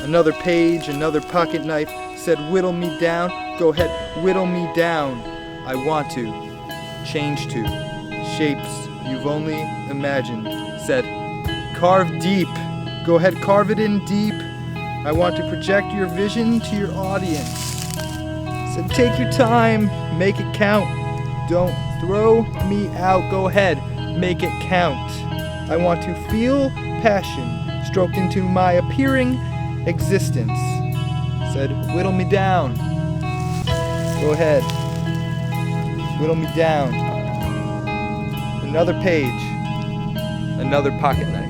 Another page, another pocket knife said, whittle me down, go ahead, whittle me down. I want to, change to, shapes you've only imagined. Said, carve deep, go ahead, carve it in deep. I want to project your vision to your audience. Said, take your time, make it count. Don't throw me out, go ahead, make it count. I want to feel passion stroked into my appearing existence. Said, whittle me down. Go ahead, whittle me down. Another page, another pocket knife.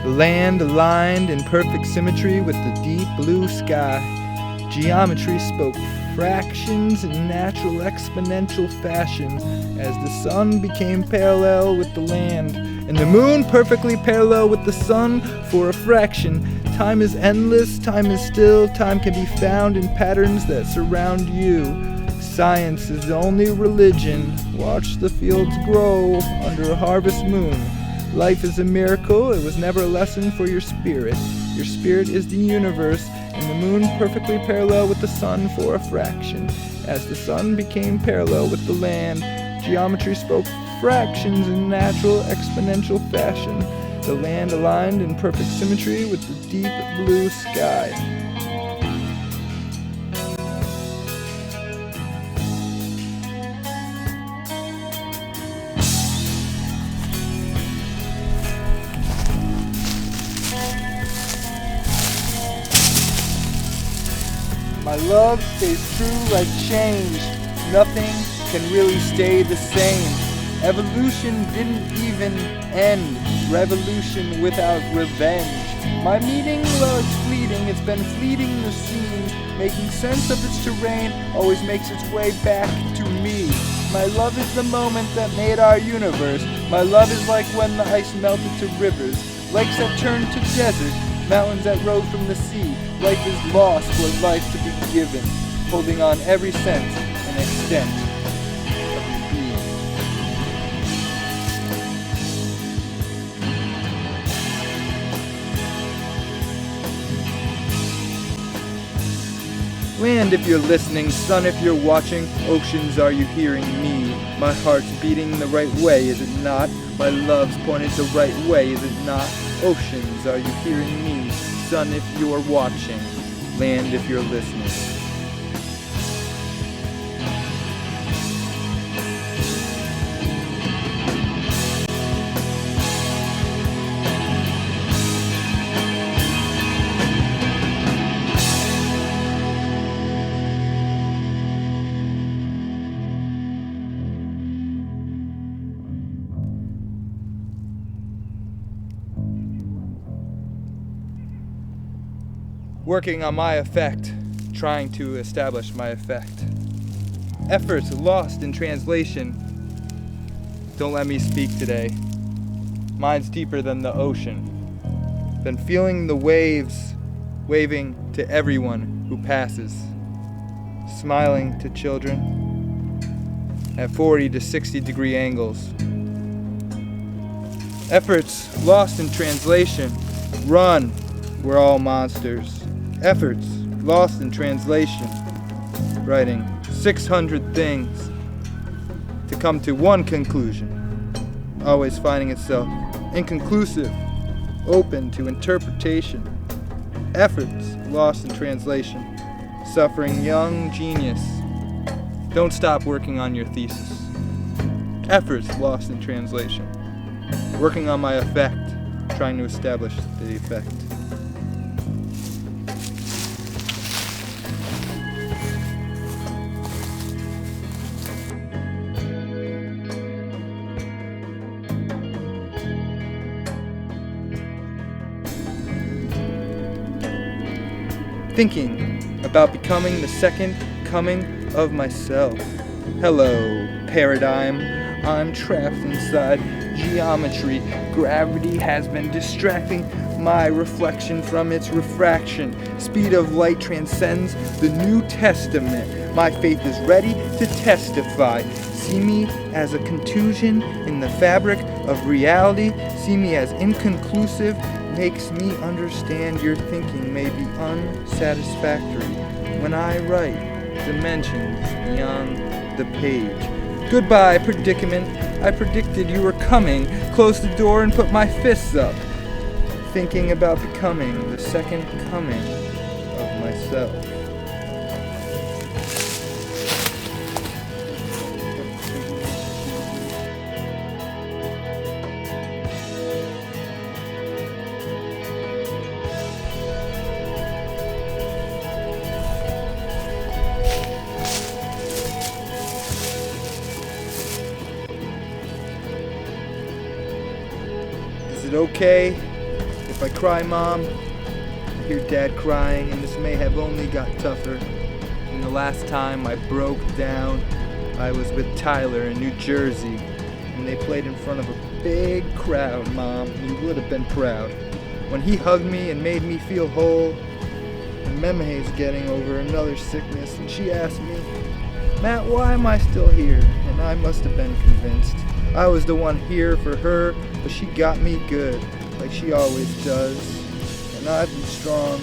The land aligned in perfect symmetry with the deep blue sky. Geometry spoke fractions in natural exponential fashion as the sun became parallel with the land, and the moon perfectly parallel with the sun for a fraction. Time is endless, time is still, time can be found in patterns that surround you. Science is the only religion. Watch the fields grow under a harvest moon. Life is a miracle, it was never a lesson for your spirit. Your spirit is the universe, and the moon perfectly parallel with the sun for a fraction. As the sun became parallel with the land, geometry spoke fractions in natural exponential fashion. The land aligned in perfect symmetry with the deep blue sky. My love stays true like change. Nothing can really stay the same. Evolution didn't even end. Revolution without revenge. My meaning was fleeting. It's been fleeting the scene. Making sense of its terrain always makes its way back to me. My love is the moment that made our universe. My love is like when the ice melted to rivers. Lakes that turned to desert. Mountains that rose from the sea. Life is lost for life to be given, holding on every sense and extent of being. Land if you're listening, sun if you're watching, oceans are you hearing me? My heart's beating the right way, is it not? My love's pointed the right way, is it not? Oceans, are you hearing me? Sun if you're watching, land if you're listening. Working on my effect, trying to establish my effect. Efforts lost in translation. Don't let me speak today. Mine's deeper than the ocean. Been feeling the waves, waving to everyone who passes. Smiling to children at 40 to 60 degree angles. Efforts lost in translation. Run, we're all monsters. Efforts lost in translation. Writing 600 things to come to one conclusion. Always finding itself inconclusive, open to interpretation. Efforts lost in translation. Suffering young genius. Don't stop working on your thesis. Efforts lost in translation. Working on my effect, trying to establish the effect. Thinking about becoming the second coming of myself. Hello, paradigm. I'm trapped inside geometry. Gravity has been distracting my reflection from its refraction. Speed of light transcends the New Testament. My faith is ready to testify. See me as a contusion in the fabric of reality. See me as inconclusive. Makes me understand your thinking may be unsatisfactory. When I write dimensions beyond the page. Goodbye, predicament. I predicted you were coming. Closed the door and put my fists up. Thinking about becoming the second coming of myself. Is it okay if I cry, Mom? I hear Dad crying, and this may have only got tougher. And the last time I broke down, I was with Tyler in New Jersey, and they played in front of a big crowd, Mom. You would have been proud. When he hugged me and made me feel whole, and Meme's getting over another sickness, and she asked me, Matt, why am I still here? And I must have been convinced. I was the one here for her, but she got me good, like she always does. And I've been strong.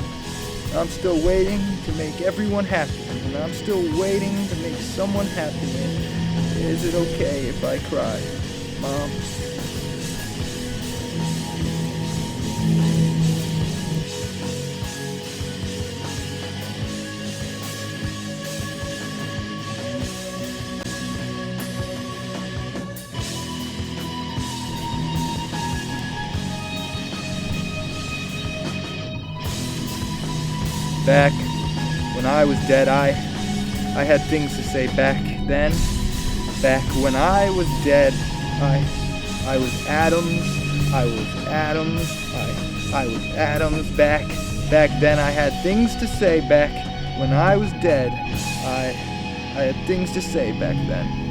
I'm still waiting to make everyone happy, and I'm still waiting to make someone happy. And is it okay if I cry, Mom? Back when I was dead, I had things to say back then. Back when I was dead, I was atoms. I was atoms. I was atoms. Back then, I had things to say. Back when I was dead, I had things to say back then.